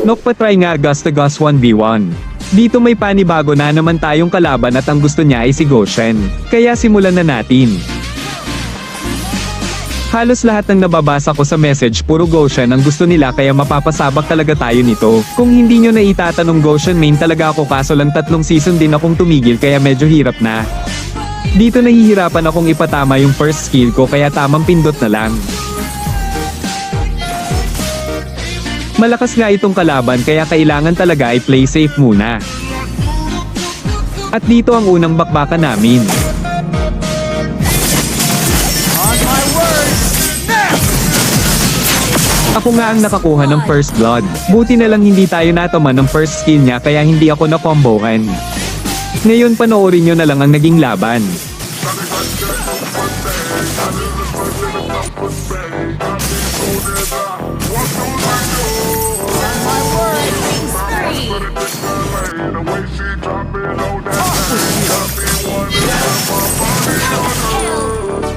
Nok patry nga Gus to Gus 1v1. Dito may panibago na naman tayong kalaban at ang gusto niya ay si Goshen. Kaya simulan na natin. Halos lahat ng nababasa ko sa message puro Goshen ang gusto nila kaya mapapasabak talaga tayo nito. Kung hindi nyo na itatanong Goshen main talaga ako kaso lang 3 season din akong tumigil kaya medyo hirap na. Dito nahihirapan akong ipatama yung first skill ko kaya tamang pindot na lang. Malakas nga itong kalaban kaya kailangan talaga ay play safe muna. At dito ang unang bakbakan namin. Ako nga ang nakakuha ng first blood. Buti na lang hindi tayo nataman ng first skill niya kaya hindi ako nakombohan. Ngayon panoorin nyo na lang ang naging laban.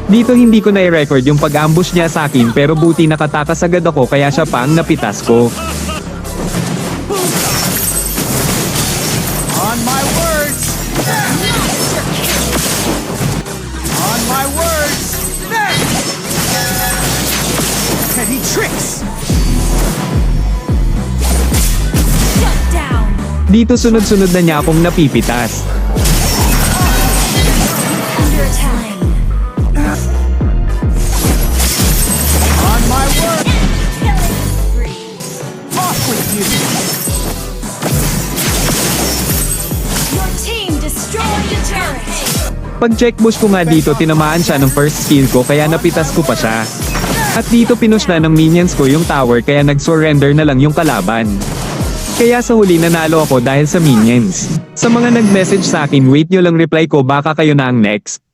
Dito hindi ko na-record yung pag-ambush niya sa akin pero buti nakatakas agad ako kaya siya pa ang napitas ko. On my words! On my words! Petty tricks! Shut down. Dito sunod-sunod na niya akong napipitas. Under attack. On my words! Killing spree. Off with you! Your team destroyed the turret. Pag-check bush ko nga dito tinamaan siya ng first skill ko kaya napitas ko pa siya. At dito pinush na ng minions ko yung tower kaya nag-surrender na lang yung kalaban. Kaya sa huli nanalo ako dahil sa minions. Sa mga nag-message sa akin wait nyo lang reply ko baka kayo na ang next.